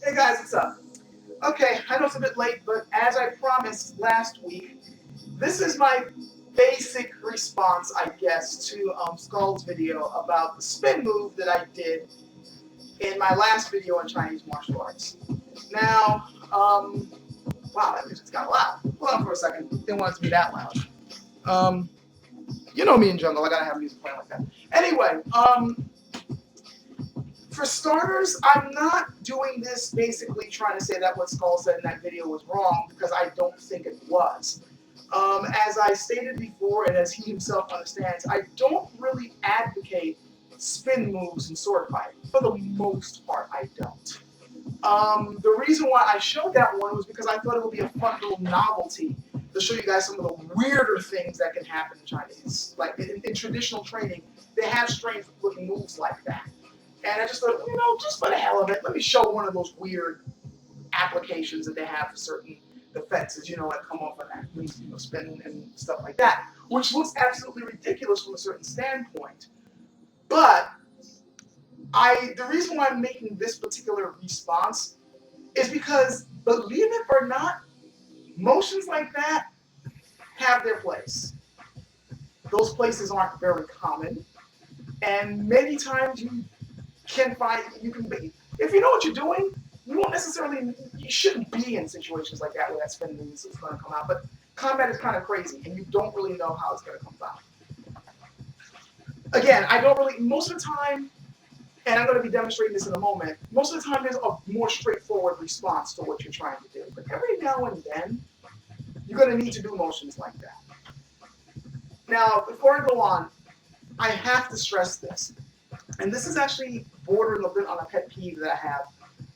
Hey guys, what's up? Okay, I know it's a bit late, but as I promised last week, this is my basic response, I guess, to Skull's video about the spin move that I did in my last video on Chinese martial arts. Now, wow, that music's got loud. Hold on for a second. Didn't want it to be that loud. Um, you know me in jungle, I gotta have music playing like that. Anyway, for starters, I'm not doing this basically trying to say that what Skull said in that video was wrong, because I don't think it was. As I stated before, and as he himself understands, I don't really advocate spin moves in sword fighting. For the most part, I don't. The reason why I showed that one was because I thought it would be a fun little novelty to show you guys some of the weirder things that can happen in Chinese. Like in traditional training, they have strange looking moves like that. And I just thought, just for the hell of it, let me show one of those weird applications that they have for certain defenses, that come off of that, spin and stuff like that, which looks absolutely ridiculous from a certain standpoint. But the reason why I'm making this particular response is because, believe it or not, motions like that have their place. Those places aren't very common, and many times you can be, if you know what you're doing, you shouldn't be in situations like that where that spin move is going to come out. But combat is kind of crazy, and you don't really know how it's going to come out. Again, most of the time, and I'm going to be demonstrating this in a moment, most of the time there's a more straightforward response to what you're trying to do. But every now and then, you're going to need to do motions like that. Now, before I go on, I have to stress this. And this is actually bordering a bit on a pet peeve that I have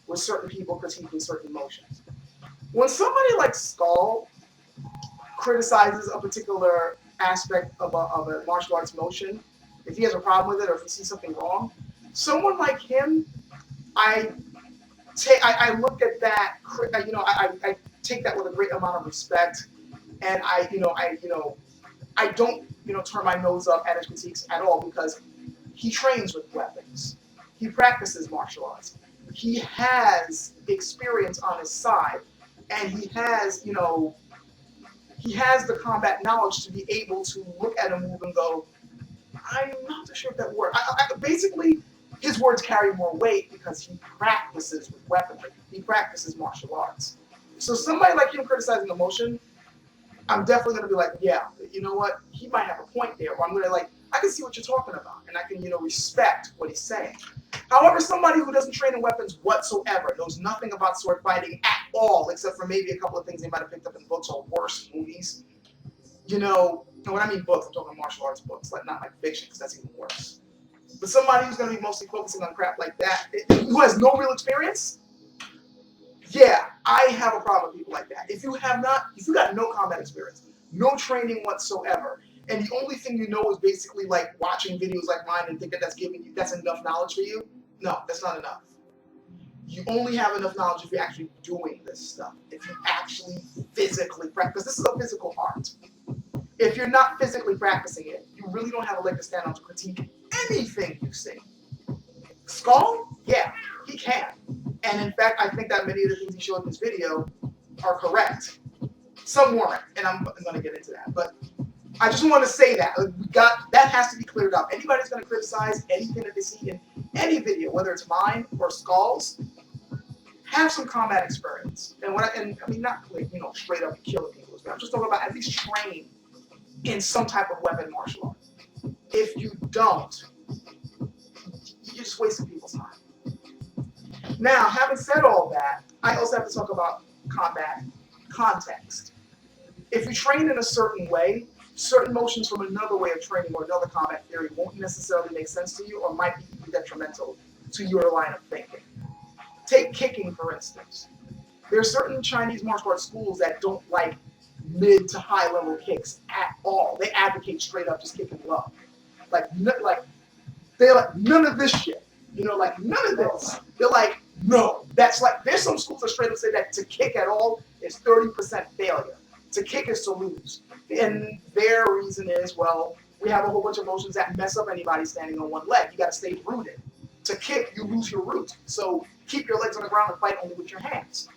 with certain people critiquing certain motions. When somebody like Skull criticizes a particular aspect of a martial arts motion, if he has a problem with it or if he sees something wrong, someone like him, I look at that, I take that with a great amount of respect, and I don't, turn my nose up at his critiques at all, because he trains with weapons. He practices martial arts. He has experience on his side, and he has the combat knowledge to be able to look at a move and go, I'm not too sure if that worked. Basically, his words carry more weight because he practices with weaponry. He practices martial arts. So somebody like him criticizing a motion, I'm definitely going to be like, yeah, you know what? He might have a point there. Or I'm going to I can see what you're talking about, and I can, respect what he's saying. However, somebody who doesn't train in weapons whatsoever, knows nothing about sword fighting at all, except for maybe a couple of things they might have picked up in books or worse, movies. And when I mean books, I'm talking martial arts books, not like fiction, because that's even worse. But somebody who's going to be mostly focusing on crap like that, who has no real experience, yeah, I have a problem with people like that. If you got no combat experience, no training whatsoever, and the only thing you know is basically watching videos like mine and think that's enough knowledge for you, no, that's not enough. You only have enough knowledge if you're actually doing this stuff. If you actually physically practice, this is a physical art. If you're not physically practicing it, you really don't have a leg to stand on to critique anything you see. Skull? Yeah, he can. And in fact, I think that many of the things he showed in this video are correct. Some weren't, and I'm going to get into that. But I just want to say that. That has to be cleared up. Anybody who's going to criticize anything that they see in any video, whether it's mine or Skull's, have some combat experience. And not straight up killing people. I'm just talking about at least train in some type of weapon martial art. If you don't, you're just wasting people's time. Now, having said all that, I also have to talk about combat context. If you train in a certain way, certain motions from another way of training or another combat theory won't necessarily make sense to you or might be detrimental to your line of thinking. Take kicking, for instance. There are certain Chinese martial arts schools that don't like mid to high level kicks at all. They advocate straight up just kicking low. They're like, none of this shit. None of this. They're like, no. There's some schools that straight up say that to kick at all is 30% failure. To kick is to lose. And their reason is, well, we have a whole bunch of motions that mess up anybody standing on one leg. You got to stay rooted. To kick, you lose your root. So keep your legs on the ground and fight only with your hands.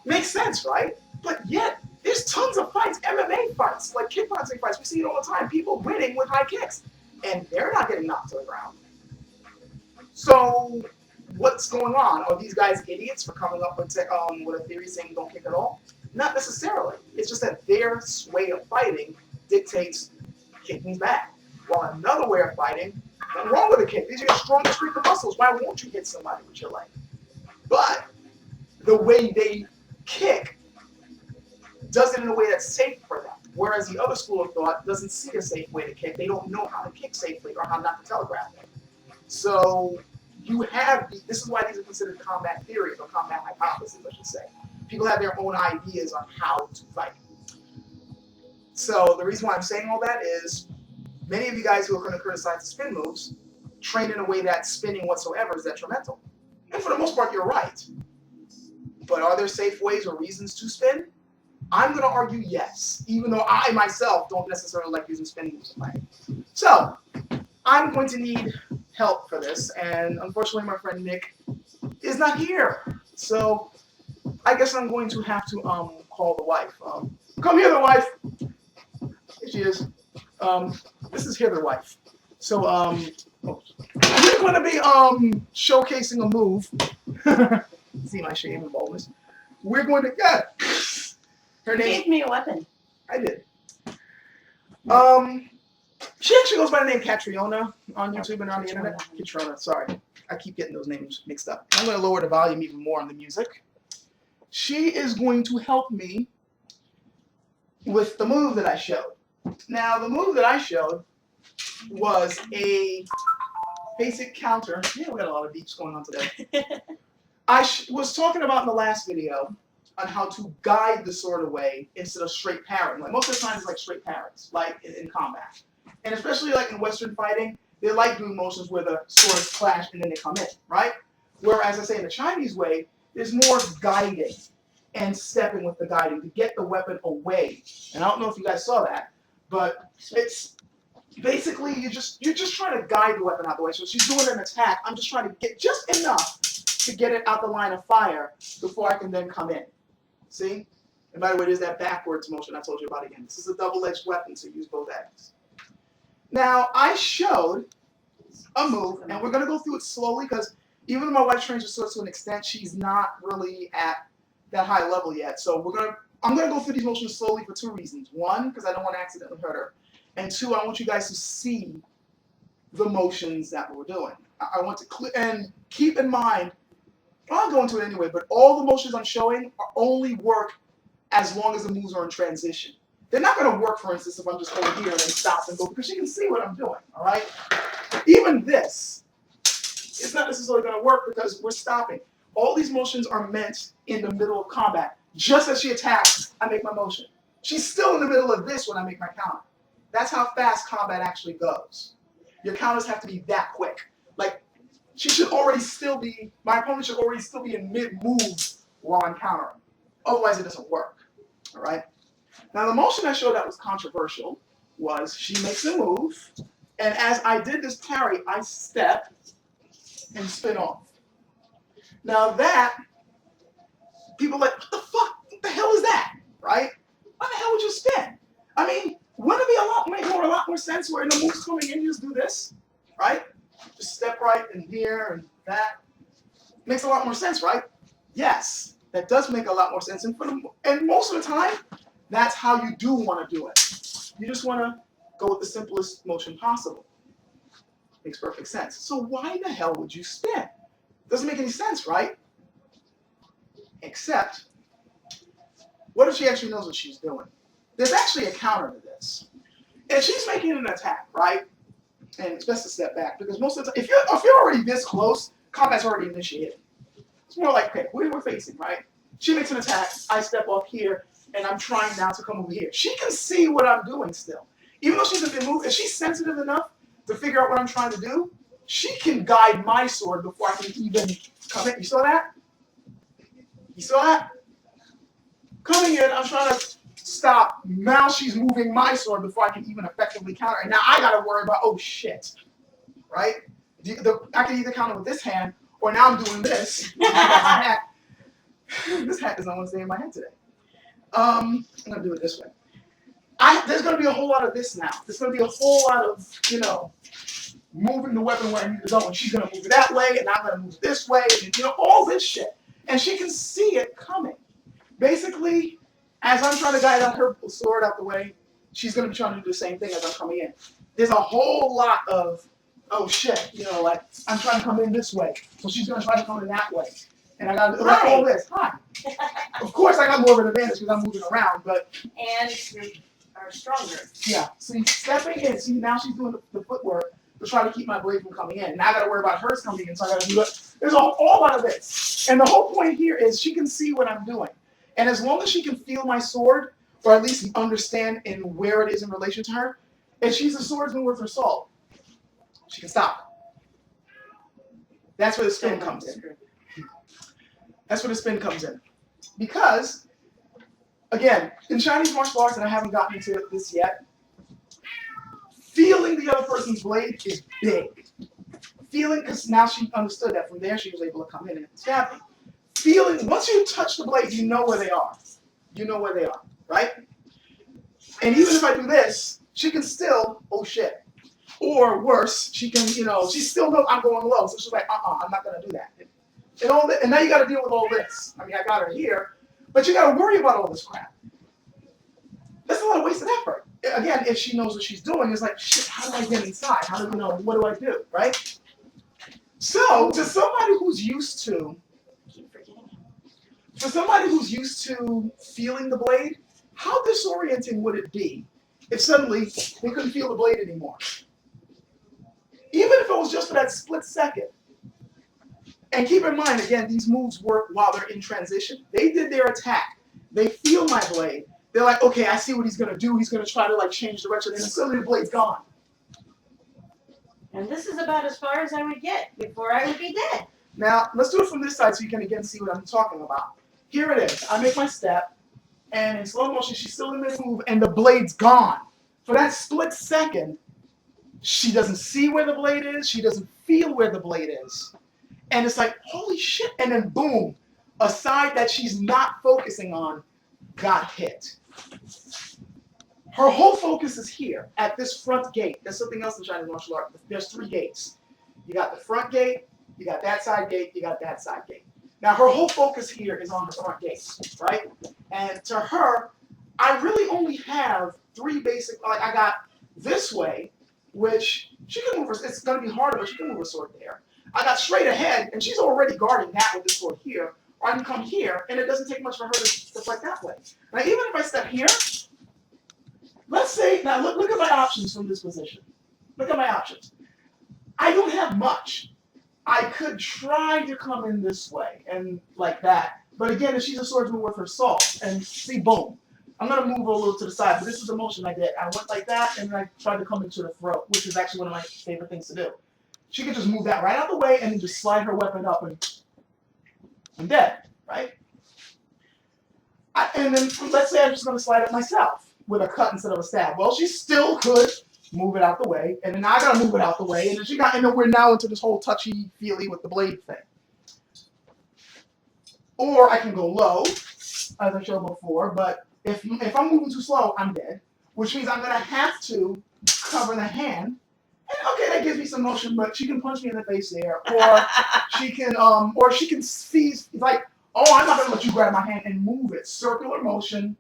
Makes sense, right? But yet, there's tons of fights, MMA fights, like kickboxing fights. We see it all the time. People winning with high kicks, and they're not getting knocked to the ground. So, what's going on? Are these guys idiots for coming up with a theory saying don't kick at all? Not necessarily. It's just that their way of fighting dictates kicking's bad. While another way of fighting, nothing wrong with a kick. These are your strongest group of muscles. Why won't you hit somebody with your leg? But the way they kick does it in a way that's safe for them. Whereas the other school of thought doesn't see a safe way to kick. They don't know how to kick safely or how not to telegraph it. So you have, this is why these are considered combat theories or combat hypotheses, I should say. People have their own ideas on how to fight. So the reason why I'm saying all that is many of you guys who are going to criticize the spin moves train in a way that spinning whatsoever is detrimental. And for the most part, you're right. But are there safe ways or reasons to spin? I'm going to argue yes, even though I myself don't necessarily like using spin moves in fighting. So I'm going to need help for this, and unfortunately my friend Nick is not here. So I guess I'm going to have to call the wife. Come here, the wife. Here she is. This is here, the wife. So we're going to be showcasing a move. See my shame and boldness. We're going to her name. You gave me a weapon. I did. She actually goes by the name Catriona on YouTube and on the internet. Catriona, sorry. I keep getting those names mixed up. I'm going to lower the volume even more on the music. She is going to help me with the move that I showed. Now, the move that I showed was a basic counter. Yeah, we got a lot of beats going on today. I was talking about in the last video on how to guide the sword away instead of straight parrying. Like most of the time, it's like straight parries, like in combat. And especially like in Western fighting, they like doing motions where the swords clash and then they come in, right? Whereas I say in the Chinese way, there's more guiding and stepping with the guiding to get the weapon away. And I don't know if you guys saw that, but it's basically you're just trying to guide the weapon out the way. So she's doing an attack. I'm just trying to get just enough to get it out the line of fire before I can then come in. See? And by the way, there's that backwards motion I told you about again. This is a double-edged weapon, so use both ends. Now, I showed a move, and we're going to go through it slowly because even though my wife trains with swords to an extent, she's not really at that high level yet. So I'm going to go through these motions slowly for two reasons. One, because I don't want to accidentally hurt her. And two, I want you guys to see the motions that we're doing. I want to and keep in mind, I'll go into it anyway, but all the motions I'm showing only work as long as the moves are in transition. They're not going to work, for instance, if I'm just over here and then stop and go, because you can see what I'm doing, all right? Even this, it's not necessarily going to work because we're stopping. All these motions are meant in the middle of combat. Just as she attacks, I make my motion. She's still in the middle of this when I make my counter. That's how fast combat actually goes. Your counters have to be that quick. Like, she should already still be, my opponent should already still be in mid-move while I'm countering. Otherwise, it doesn't work, all right? Now, the motion I showed that was controversial was she makes a move, and as I did this parry, I step and spin off. Now that, people are like, what the fuck? What the hell is that, right? Why the hell would you spin? I mean, wouldn't it make a lot more sense where the move's coming in, you just do this, right? Just step right and here and that. Makes a lot more sense, right? Yes, that does make a lot more sense. And most of the time, that's how you do want to do it. You just want to go with the simplest motion possible. Makes perfect sense. So why the hell would you spin? Doesn't make any sense, right? Except, what if she actually knows what she's doing? There's actually a counter to this. And she's making an attack, right? And it's best to step back because most of the time, if you're already this close, combat's already initiated. It's more like, okay, we're facing, right? She makes an attack, I step off here, and I'm trying now to come over here. She can see what I'm doing still. Even though she's a bit moved, if she's sensitive enough to figure out what I'm trying to do, she can guide my sword before I can even come in. You saw that? You saw that? Coming in, I'm trying to stop. Now she's moving my sword before I can even effectively counter. And now I got to worry about, oh shit, right? I can either counter with this hand, Or now I'm doing this. My hat. This hat does not want to stay in my head today. I'm gonna do it this way. There's gonna be a whole lot of this now. There's gonna be a whole lot of, moving the weapon where I need to go, and she's gonna move it that way, and I'm gonna move it this way, and all this shit. And she can see it coming. Basically, as I'm trying to guide her sword out the way, she's gonna be trying to do the same thing as I'm coming in. There's a whole lot of, oh shit, like I'm trying to come in this way, so she's gonna try to come in that way. And I got like all this. Hi. Of course, I got more of an advantage because I'm moving around, but. And you are stronger. Yeah. See, stepping in. See, now she's doing the footwork to try to keep my blade from coming in. Now I got to worry about hers coming in, so I got to do it. There's a whole lot of this. And the whole point here is she can see what I'm doing. And as long as she can feel my sword, or at least understand in where it is in relation to her, if she's a swordsman worth her salt, she can stop. That's where the spin comes in. That's where the spin comes in. Because, again, in Chinese martial arts, and I haven't gotten into this yet, feeling the other person's blade is big. Feeling, because now she understood that from there she was able to come in and stab me. Feeling, once you touch the blade, you know where they are. You know where they are, right? And even if I do this, she can still, oh shit. Or worse, she can, she still knows I'm going low, so she's like, I'm not going to do that. And now you got to deal with all this. I mean, I got her here, but you got to worry about all this crap. That's a lot of wasted effort. Again, if she knows what she's doing, it's like, shit, how do I get inside? How do what do I do, right? So, to somebody who's used to, feeling the blade, how disorienting would it be if suddenly they couldn't feel the blade anymore? Even if it was just for that split second. And keep in mind, again, these moves work while they're in transition. They did their attack. They feel my blade. They're like, okay, I see what he's going to do. He's going to try to change direction, and suddenly the blade's gone. And this is about as far as I would get before I would be dead. Now, let's do it from this side so you can again see what I'm talking about. Here it is. I make my step, and in slow motion, she's still in this move, and the blade's gone. For that split second, she doesn't see where the blade is. She doesn't feel where the blade is. And it's like, holy shit. And then boom, a side that she's not focusing on got hit. Her whole focus is here at this front gate. There's something else in Chinese martial art. There's 3 gates. You got the front gate, you got that side gate, you got that side gate. Now her whole focus here is on the front gate, right? And to her, I really only have 3 basic, I got this way, which she can move, it's going to be harder, but she can move her sword there. I got straight ahead, and she's already guarding that with this sword here. Or I can come here, and it doesn't take much for her to step like that way. Now, even if I step here, let's say, now look at my options from this position. Look at my options. I don't have much. I could try to come in this way, and like that. But again, if she's a swordsman worth her salt, and see, boom. I'm going to move her a little to the side, but this is the motion I did. I went like that, and then I tried to come into the throat, which is actually one of my favorite things to do. She can just move that right out of the way and then just slide her weapon up and I'm dead, right? And then let's say I'm just going to slide it myself with a cut instead of a stab. Well, she still could move it out the way, and then I got to move it out the way, and then and then we're now into this whole touchy-feely with the blade thing. Or I can go low, as I showed before, but if I'm moving too slow, I'm dead, which means I'm going to have to cover the hand. And okay, that gives me some motion, but she can punch me in the face there, or she can seize, like, oh, I'm not gonna let you grab my hand and move it. Circular motion,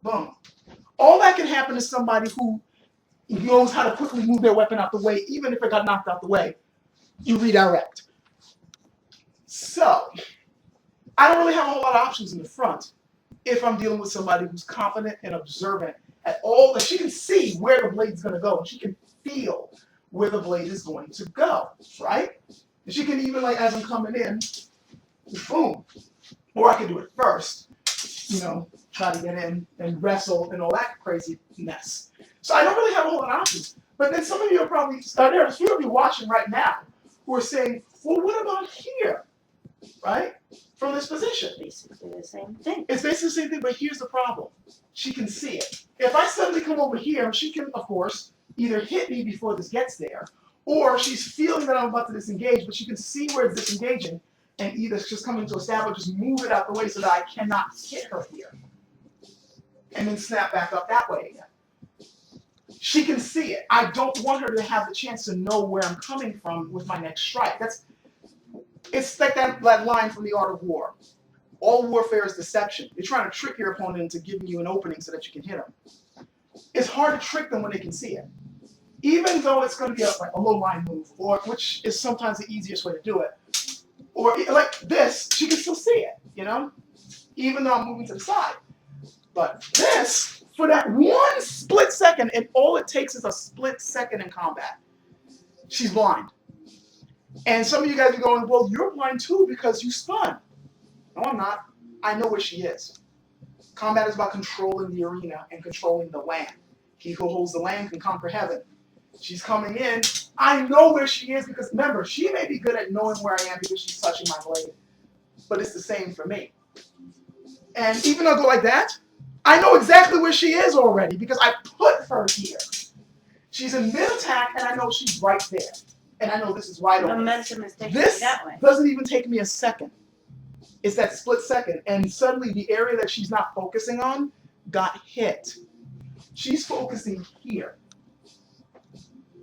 boom. All that can happen to somebody who knows how to quickly move their weapon out the way, even if it got knocked out the way. You redirect. So, I don't really have a whole lot of options in the front if I'm dealing with somebody who's confident and observant at all, that she can see where the blade's gonna go, and she can feel where the blade is going to go, right? And she can even, as I'm coming in, boom. Or I can do it first, try to get in and wrestle and all that craziness. So I don't really have a whole lot of options. But then some of you are probably, there's a few of you watching right now who are saying, well, what about here, right? From this position. Basically the same thing. It's basically the same thing, but here's the problem. She can see it. If I suddenly come over here, she can, of course, either hit me before this gets there, Or she's feeling that I'm about to disengage, but she can see where it's disengaging and either just come into a stab or just move it out the way so that I cannot hit her here. And then snap back up that way again. She can see it. I don't want her to have the chance to know where I'm coming from with my next strike. It's like that line from The Art of War. All warfare is deception. You're trying to trick your opponent into giving you an opening so that you can hit them. It's hard to trick them when they can see it. Even though it's going to be a low line move, or which is sometimes the easiest way to do it. Or like this, she can still see it, even though I'm moving to the side. But this, for that one split second, and all it takes is a split second in combat, she's blind. And some of you guys are going, well, you're blind too because you spun. No, I'm not. I know where she is. Combat is about controlling the arena and controlling the land. He who holds the land can conquer heaven. She's coming in. I know where she is because, remember, she may be good at knowing where I am because she's touching my blade. But it's the same for me. And even though I go like that, I know exactly where she is already because I put her here. She's in mid-attack, and I know she's right there. And I know this is wide open. Momentum is taking me that way. This doesn't even take me a second. It's that split second. And suddenly the area that she's not focusing on got hit. She's focusing here.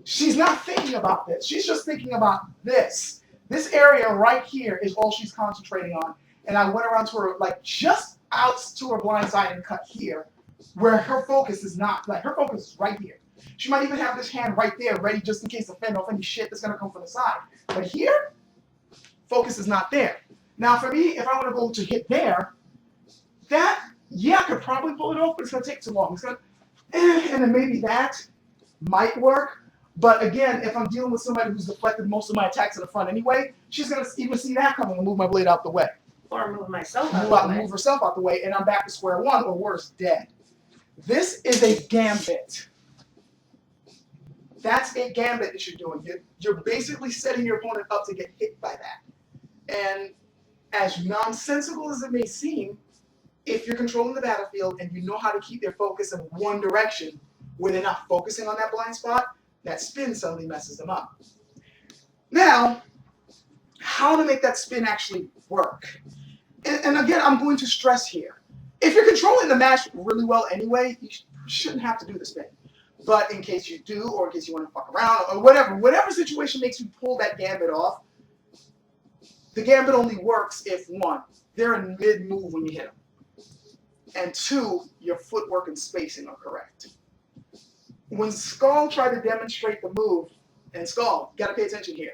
She's not thinking about this. She's just thinking about this. This area right here is all she's concentrating on. And I went around to her, like just out to her blind side and cut here, where her focus is not. Like her focus is right here. She might even have this hand right there, ready just in case to fend off any shit that's gonna come from the side. But here, focus is not there. Now for me, if I want to go to hit there, I could probably pull it off, but it's gonna take too long. It's gonna, and then maybe that might work. But again, if I'm dealing with somebody who's deflected most of my attacks to the front anyway, she's going to even see that coming and move my blade out the way. Or move myself out the way. Move herself out the way, and I'm back to square one, or worse, dead. This is a gambit. That's a gambit that you're doing. You're basically setting your opponent up to get hit by that. And as nonsensical as it may seem, if you're controlling the battlefield and you know how to keep their focus in one direction where they're not focusing on that blind spot, that spin suddenly messes them up. Now, how to make that spin actually work? And again, I'm going to stress here. If you're controlling the match really well anyway, you shouldn't have to do the spin. But in case you do, or in case you want to fuck around, or whatever situation makes you pull that gambit off, the gambit only works if, one, they're in mid-move when you hit them. And two, your footwork and spacing are correct. When Skall tried to demonstrate the move, and Skall, you gotta pay attention here.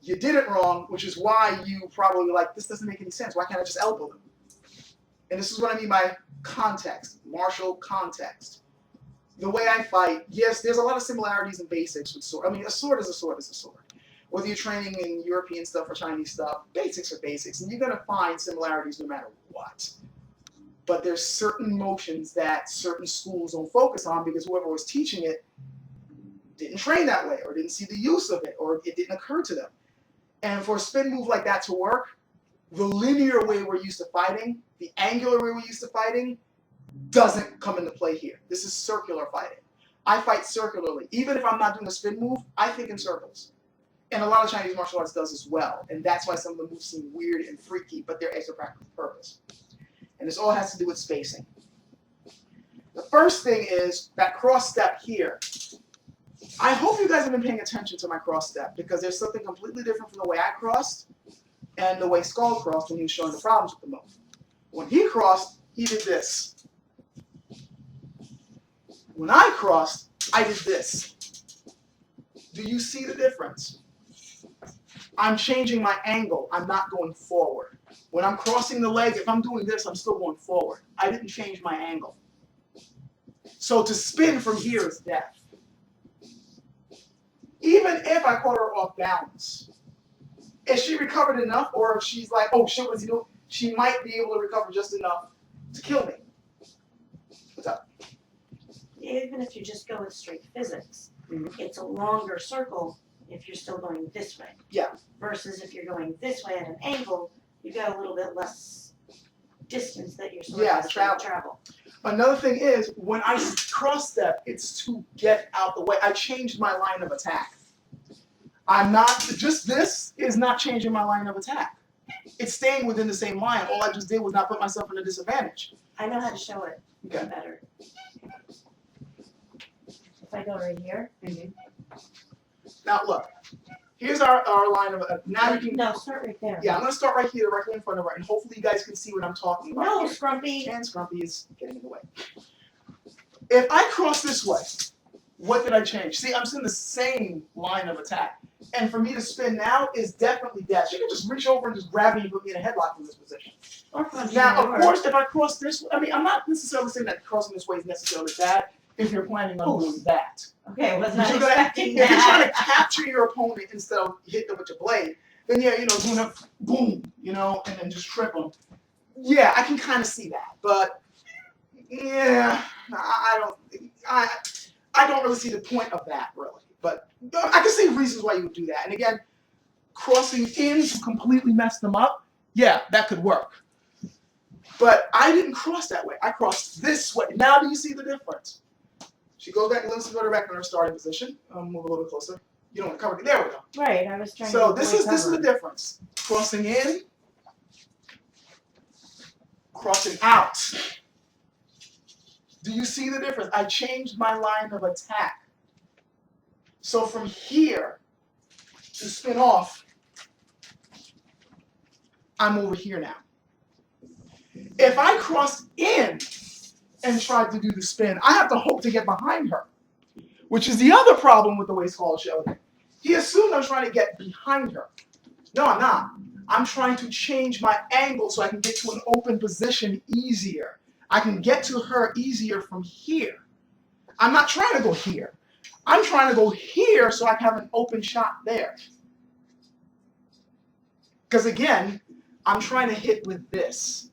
You did it wrong, which is why you probably were like, this doesn't make any sense. Why can't I just elbow them? And this is what I mean by context, martial context. The way I fight, yes, there's a lot of similarities and basics with sword. I mean, a sword is a sword is a sword. Whether you're training in European stuff or Chinese stuff, basics are basics, and you're gonna find similarities no matter what. But there's certain motions that certain schools don't focus on because whoever was teaching it didn't train that way or didn't see the use of it or it didn't occur to them. And for a spin move like that to work, the linear way we're used to fighting, the angular way we're used to fighting, doesn't come into play here. This is circular fighting. I fight circularly. Even if I'm not doing a spin move, I think in circles. And a lot of Chinese martial arts does as well. And that's why some of the moves seem weird and freaky, but they're extra practical purpose. And this all has to do with spacing. The first thing is that cross step here. I hope you guys have been paying attention to my cross step because there's something completely different from the way I crossed and the way Skall crossed when he was showing the problems with the move. When he crossed, he did this. When I crossed, I did this. Do you see the difference? I'm changing my angle. I'm not going forward. When I'm crossing the leg, if I'm doing this, I'm still going forward. I didn't change my angle. So to spin from here is death. Even if I caught her off balance, if she recovered enough, or if she's like, oh shit, what's he doing? She might be able to recover just enough to kill me. What's up? Even if you just go with straight physics, it's a longer circle if you're still going this way. Yeah. Versus if you're going this way at an angle, you've got a little bit less distance that you're sort of travel. Another thing is, when I cross step, it's to get out the way. I changed my line of attack. I'm not, just this is not changing my line of attack. It's staying within the same line. All I just did was not put myself in a disadvantage. I know how to show it Okay. better. If I go right here. Mm-hmm. Now look, here's our line of, now you can, No, start right there. yeah, I'm going to start right here, directly in front of her, and hopefully you guys can see what I'm talking about. No, here. Scrumpy. And Scrumpy is getting in the way. If I cross this way, what did I change? See, I'm still in the same line of attack. And for me to spin now is definitely death. She can just reach over and just grab me and put me in a headlock in this position. Or punch Now, you of course, if I cross this way, I mean, I'm not necessarily saying that crossing this way is necessarily bad if you're planning on doing that. Okay, I was But not you're gonna, expecting if you're trying that. to capture your opponent instead of hit them with your blade, then yeah, you know, doing a boom, you know, and then just trip them. Yeah, I can kind of see that, but yeah, I don't really see the point of that really. But I can see reasons why you would do that. And again, crossing in to completely mess them up, yeah, that could work. But I didn't cross that way. I crossed this way. Now do you see the difference? She goes back, let's go back in her starting position. Move a little bit closer. You don't want to cover me. There we go. Right, I was trying So to this is the difference. Crossing in, crossing out. Do you see the difference? I changed my line of attack. So from here to spin off, I'm over here now. If I cross in and tried to do the spin, I have to hope to get behind her, which is the other problem with the way Skall showed it. He assumed I was trying to get behind her. No, I'm not. I'm trying to change my angle so I can get to an open position easier. I can get to her easier from here. I'm not trying to go here. I'm trying to go here so I can have an open shot there. Because again, I'm trying to hit with this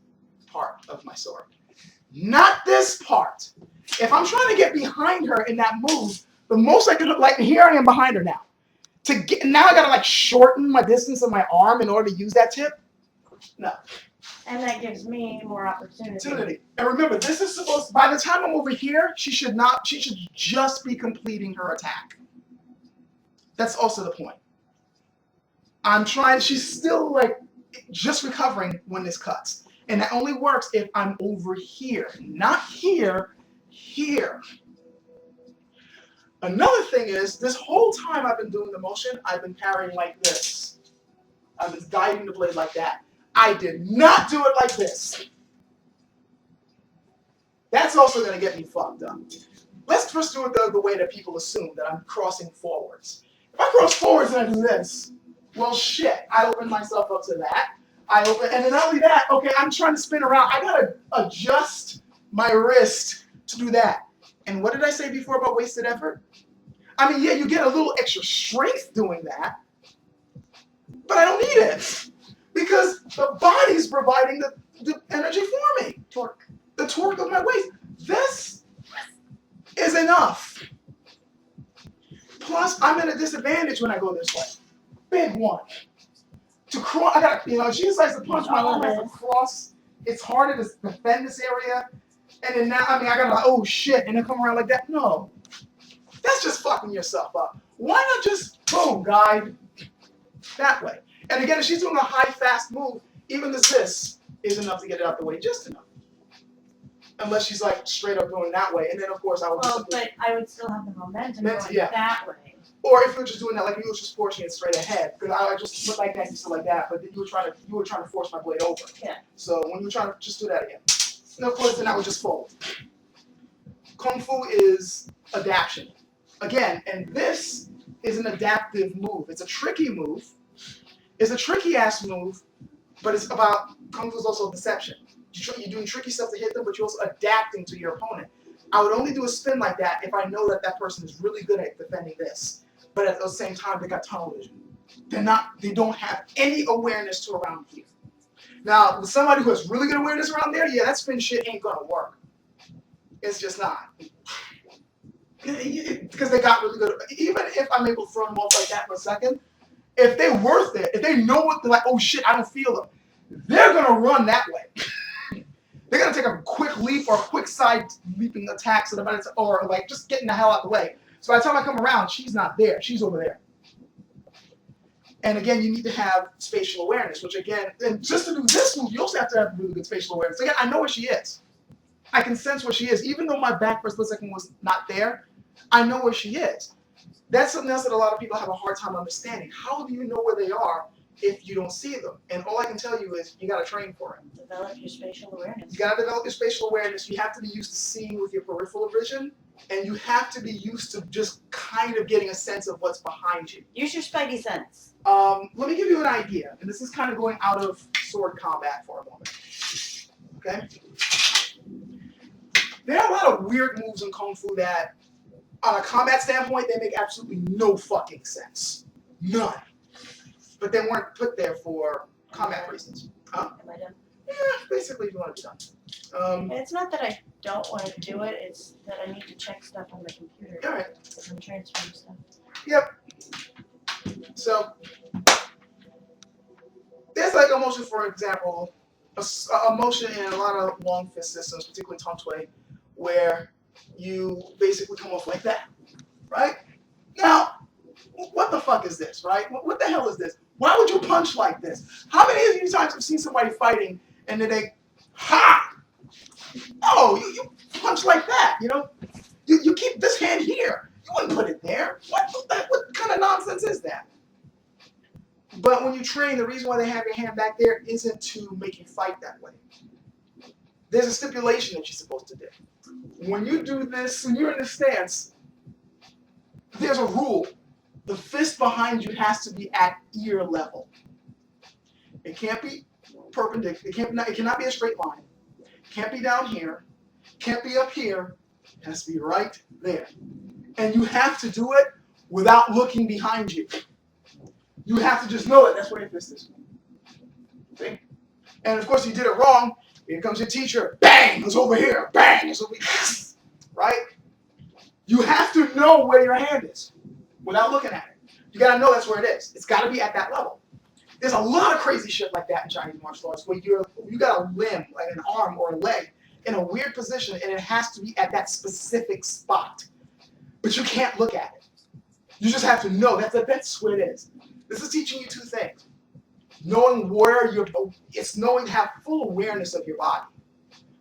part of my sword. Not this part. If I'm trying to get behind her in that move, the most I can, like here I am behind her now. Now I gotta like shorten my distance of my arm in order to use that tip? No. And that gives me more opportunity. And remember, this is supposed, by the time I'm over here, she should just be completing her attack. That's also the point. She's still like just recovering when this cuts. And that only works if I'm over here, not here, here. Another thing is, this whole time I've been doing the motion, I've been parrying like this. I've been guiding the blade like that. I did not do it like this. That's also going to get me fucked up. Let's first do it the way that people assume, that I'm crossing forwards. If I cross forwards and I do this, well shit, I open myself up to that. And then not only that, okay, I'm trying to spin around. I got to adjust my wrist to do that. And what did I say before about wasted effort? I mean, yeah, you get a little extra strength doing that, but I don't need it. Because the body's providing the energy for me. Torque. The torque of my waist. This is enough. Plus, I'm at a disadvantage when I go this way. Big one. To cross, I got, you know, she decides to punch my arm as a cross. It's harder to defend this area. And then now, I mean, I gotta like, oh shit, and then come around like that. No. That's just fucking yourself up. Why not just, boom, guide that way? And again, if she's doing a high, fast move, even this is enough to get it out the way, just enough. Unless she's like straight up going that way, and then of course I would. Well, but I would still have the momentum going that way. Or if you were just doing that, like you were just forcing it straight ahead, because I just went like that, you still like that, but then you were trying to force my blade over. Yeah. So when you were trying to just do that again, and of course then I would just fold. Kung Fu is adaptation. Again, and this is an adaptive move. It's a tricky move. It's a tricky ass move, but it's about Kung Fu is also deception. You're doing tricky stuff to hit them, but you're also adapting to your opponent. I would only do a spin like that if I know that that person is really good at defending this, but at the same time they got tunnel vision. They don't have any awareness to around here. Now, with somebody who has really good awareness around there, yeah, that spin shit ain't gonna work. It's just not. Because they got really good. Even if I'm able to throw them off like that for a second, if they're worth it, if they know what they're like, oh shit, I don't feel them, they're gonna run that way. They're gonna take a quick leap or a quick side leaping attack, or like just getting the hell out of the way. So by the time I come around, she's not there. She's over there. And again, you need to have spatial awareness, which again, and just to do this move, you also have to have really good spatial awareness. Again, I know where she is. I can sense where she is. Even though my back for a split second was not there, I know where she is. That's something else that a lot of people have a hard time understanding. How do you know where they are if you don't see them? And all I can tell you is you got to train for it. Develop your spatial awareness. You got to develop your spatial awareness. You have to be used to seeing with your peripheral vision, and you have to be used to just kind of getting a sense of what's behind you. Use your spidey sense. Let me give you an idea, and this is kind of going out of sword combat for a moment. Okay? There are a lot of weird moves in Kung Fu that, on a combat standpoint, they make absolutely no fucking sense. None. But they weren't put there for combat reasons. Huh? Am I done? Yeah, basically, you want to be done. It's not that I don't want to do it, it's that I need to check stuff on the computer. All right. Because I'm transferring stuff. Yep. So, there's like a motion, for example, a motion in a lot of long fist systems, particularly Tong Tui, where you basically come off like that, right? Now, what the fuck is this, right? What the hell is this? Why would you punch like this? How many of you times have seen somebody fighting and then they, ha! Oh, you punch like that, you know? You keep this hand here. You wouldn't put it there. What kind of nonsense is that? But when you train, the reason why they have your hand back there isn't to make you fight that way. There's a stipulation that you're supposed to do. When you do this, when you're in this stance, there's a rule. The fist behind you has to be at ear level. It can't be perpendicular. It cannot be a straight line. It can't be down here. It can't be up here. It has to be right there. And you have to do it without looking behind you. You have to just know it. That's where your fist is. See? And of course, you did it wrong. Here comes your teacher. Bang! It's over here. Bang! It's over here. Right? You have to know where your hand is without looking at it. You got to know that's where it is. It's got to be at that level. There's a lot of crazy shit like that in Chinese martial arts where you got a limb, like an arm or a leg, in a weird position, and it has to be at that specific spot. But you can't look at it. You just have to know that's where it is. This is teaching you two things. Knowing where it's knowing to have full awareness of your body.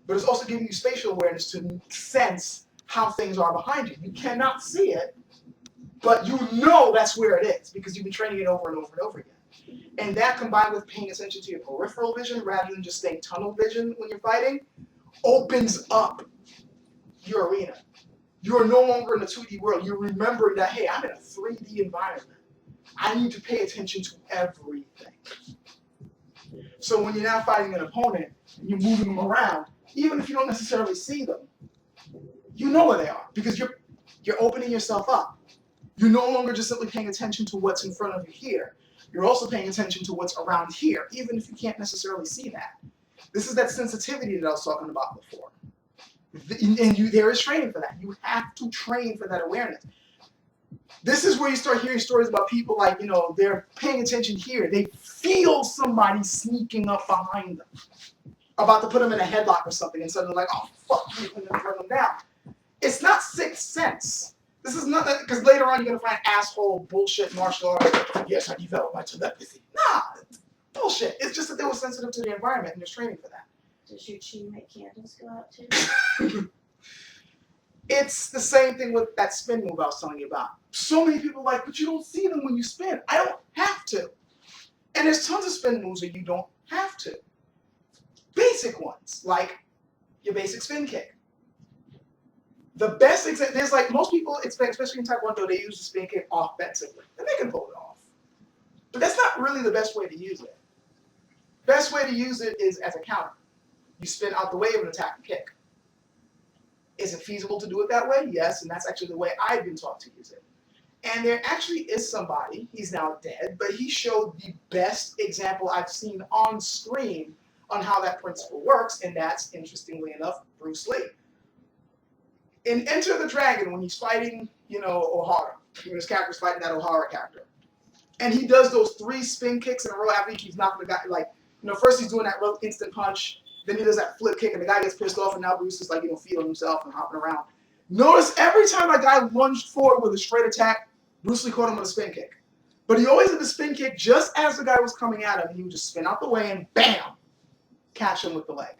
But it's also giving you spatial awareness to sense how things are behind you. You cannot see it, but you know that's where it is because you've been training it over and over and over again. And that combined with paying attention to your peripheral vision rather than just staying tunnel vision when you're fighting, opens up your arena. You're no longer in a 2D world. You're remembering that, hey, I'm in a 3D environment. I need to pay attention to everything. So when you're now fighting an opponent and you're moving them around, even if you don't necessarily see them, you know where they are because you're opening yourself up. You're no longer just simply paying attention to what's in front of you here. You're also paying attention to what's around here, even if you can't necessarily see that. This is that sensitivity that I was talking about before. And there is training for that. You have to train for that awareness. This is where you start hearing stories about people like, they're paying attention here. They feel somebody sneaking up behind them, about to put them in a headlock or something, and suddenly like, oh, fuck, and then run them down. It's not sixth sense. This is not that, because later on you're going to find asshole bullshit martial arts. Yes, I developed my telepathy. Nah, bullshit. It's just that they were sensitive to the environment and there's training for that. Does your chi make candles go out too? It's the same thing with that spin move I was telling you about. So many people are like, but you don't see them when you spin. I don't have to. And there's tons of spin moves that you don't have to. Basic ones, like your basic spin kick. The best example, there's like most people expect, especially in Taekwondo, they use the spin kick offensively. And they can pull it off. But that's not really the best way to use it. Best way to use it is as a counter. You spin out the way of an attack and kick. Is it feasible to do it that way? Yes, and that's actually the way I've been taught to use it. And there actually is somebody, he's now dead, but he showed the best example I've seen on screen on how that principle works, and that's, interestingly enough, Bruce Lee. In Enter the Dragon, when he's fighting, O'Hara, when his character's fighting that O'Hara character, and he does those 3 spin kicks in a row after he keeps knocking the guy, first he's doing that real instant punch, then he does that flip kick, and the guy gets pissed off, and now Bruce is feeling himself and hopping around. Notice every time that guy lunged forward with a straight attack, Bruce Lee caught him with a spin kick. But he always did the spin kick just as the guy was coming at him. He would just spin out the way and bam, catch him with the leg.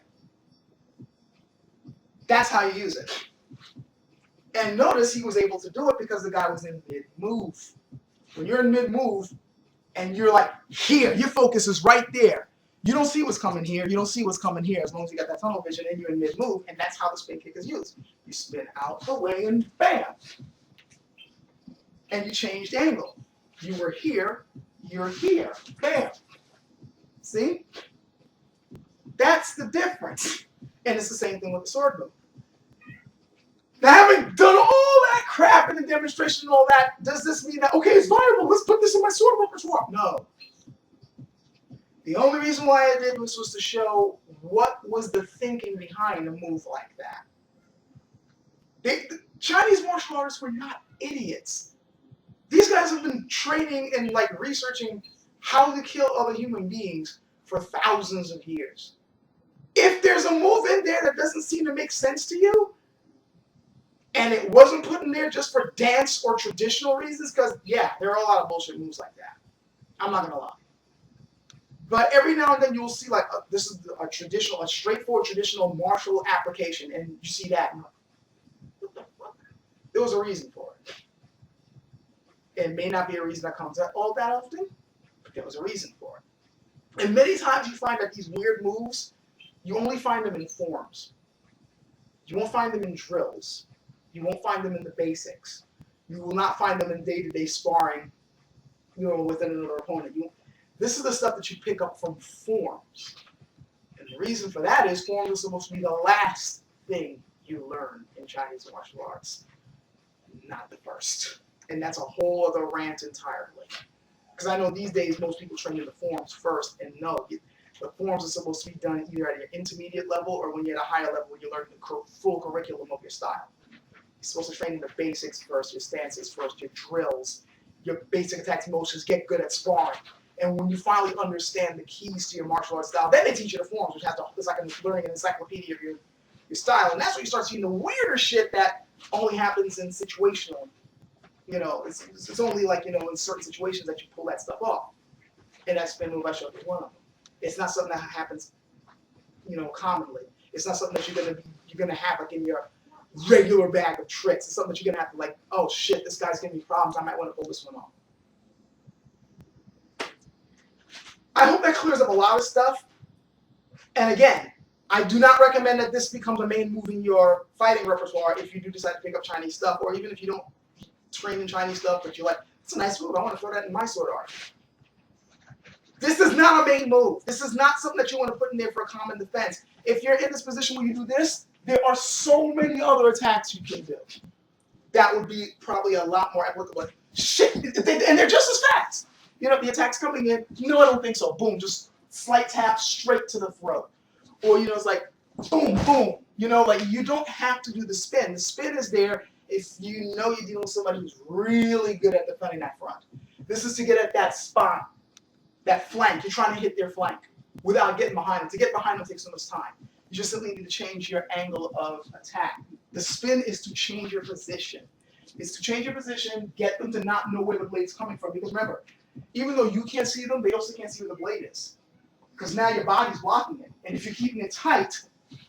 That's how you use it. And notice he was able to do it because the guy was in mid-move. When you're in mid-move and you're like here, your focus is right there. You don't see what's coming here. You don't see what's coming here as long as you got that tunnel vision and you're in mid-move, and that's how the spin kick is used. You spin out the way and bam. And you change the angle. You were here, you're here. Bam. See? That's the difference. And it's the same thing with the sword move. Now, having done all that crap in the demonstration and all that, does this mean that, okay, it's viable, let's put this in my sword repertoire? No. The only reason why I did this was to show what was the thinking behind a move like that. The Chinese martial artists were not idiots. These guys have been training and like researching how to kill other human beings for thousands of years. If there's a move in there that doesn't seem to make sense to you, and it wasn't put in there just for dance or traditional reasons, because yeah, there are a lot of bullshit moves like that. I'm not gonna lie. But every now and then you'll see like this is a straightforward traditional martial application, and you see that. And what the fuck? There was a reason for it. It may not be a reason that comes up all that often, but there was a reason for it. And many times you find that these weird moves, you only find them in forms. You won't find them in drills. You won't find them in the basics. You will not find them in day-to-day sparring, with another opponent. This is the stuff that you pick up from forms. And the reason for that is forms are supposed to be the last thing you learn in Chinese martial arts, not the first. And that's a whole other rant entirely. Because I know these days most people train in the forms first, and no, the forms are supposed to be done either at your intermediate level or when you're at a higher level when you learn the full curriculum of your style. You're supposed to train in the basics first, your stances first, your drills, your basic attacks, motions, get good at sparring. And when you finally understand the keys to your martial arts style, then they teach you the forms, which it's like learning an encyclopedia of your style. And that's when you start seeing the weirder shit that only happens in situational. It's only like, in certain situations that you pull that stuff off. And that spin move I showed is one of them. It's not something that happens, commonly. It's not something that you're gonna have like in your regular bag of tricks. It's something that you're gonna have to like, oh shit, this guy's giving me problems. I might want to pull this one off. I hope that clears up a lot of stuff. And again, I do not recommend that this becomes a main move in your fighting repertoire if you do decide to pick up Chinese stuff, or even if you don't train in Chinese stuff, but you're like, it's a nice move, I want to throw that in my sword art. This is not a main move. This is not something that you want to put in there for a common defense. If you're in this position where you do this, there are so many other attacks you can do. That would be probably a lot more applicable. Shit, and they're just as fast. The attack's coming in, I don't think so. Boom, just slight tap straight to the throat. Or, it's like, boom, boom. You don't have to do the spin. The spin is there if you're dealing with somebody who's really good at defending that front. This is to get at that spine, that flank. You're trying to hit their flank without getting behind them. To get behind them takes so much time. You just simply need to change your angle of attack. The spin is to change your position. It's to change your position, get them to not know where the blade's coming from. Because remember, even though you can't see them, they also can't see where the blade is. Because now your body's blocking it. And if you're keeping it tight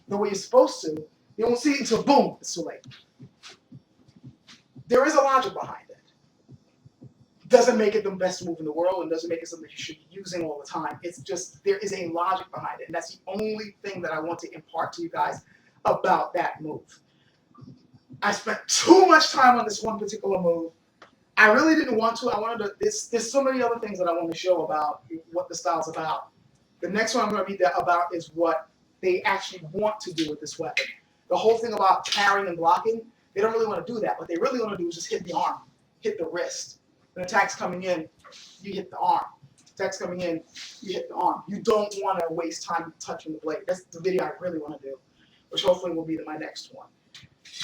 the way you're supposed to, they won't see it until boom, it's too late. There is a logic behind it. Doesn't make it the best move in the world and doesn't make it something you should be using all the time. It's just, there is a logic behind it. And that's the only thing that I want to impart to you guys about that move. I spent too much time on this one particular move. I really didn't want to. I wanted to, there's so many other things that I want to show about what the style's about. The next one I'm going to be about is what they actually want to do with this weapon. The whole thing about parrying and blocking, they don't really want to do that. What they really want to do is just hit the arm, hit the wrist. When attack's coming in, you hit the arm. Attack's coming in, you hit the arm. You don't want to waste time touching the blade. That's the video I really want to do, which hopefully will be my next one.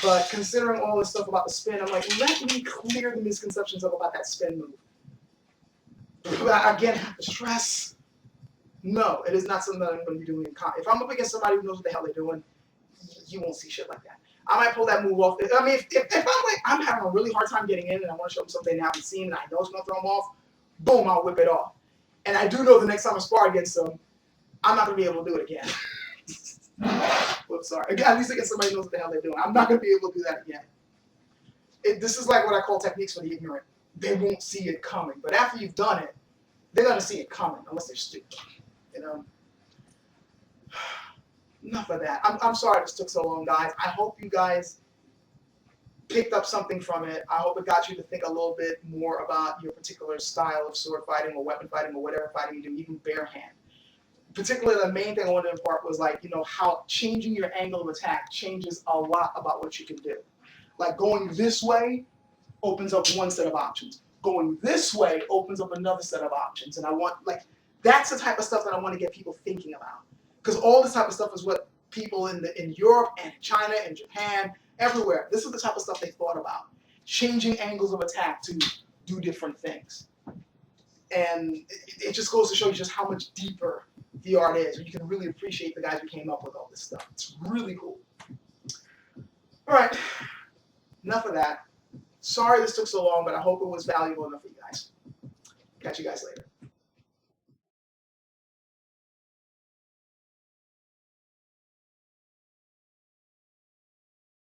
But considering all this stuff about the spin, I'm like, let me clear the misconceptions about that spin move. Again, stress. No, it is not something that I'm going to be doing in combat. If I'm up against somebody who knows what the hell they're doing, you won't see shit like that. I might pull that move off. I mean, if I'm like, I'm having a really hard time getting in and I want to show them something they haven't seen and I know it's going to throw them off, boom, I'll whip it off. And I do know the next time I spar against them, I'm not going to be able to do it again. Whoops, sorry. Again, at least against somebody who knows what the hell they're doing. I'm not going to be able to do that again. This is like what I call techniques for the ignorant. They won't see it coming. But after you've done it, they're going to see it coming, unless they're stupid. You know? Enough of that. I'm sorry this took so long, guys. I hope you guys picked up something from it. I hope it got you to think a little bit more about your particular style of sword fighting or weapon fighting or whatever fighting you do, even bare hand. Particularly, the main thing I wanted to impart was like, how changing your angle of attack changes a lot about what you can do. Like going this way opens up one set of options. Going this way opens up another set of options. And I want, that's the type of stuff that I want to get people thinking about. Because all this type of stuff is what people in Europe and China and Japan, everywhere, this is the type of stuff they thought about. Changing angles of attack to do different things. And it just goes to show you just how much deeper the art is. You can really appreciate the guys who came up with all this stuff. It's really cool. All right, enough of that. Sorry this took so long, but I hope it was valuable enough for you guys. Catch you guys later.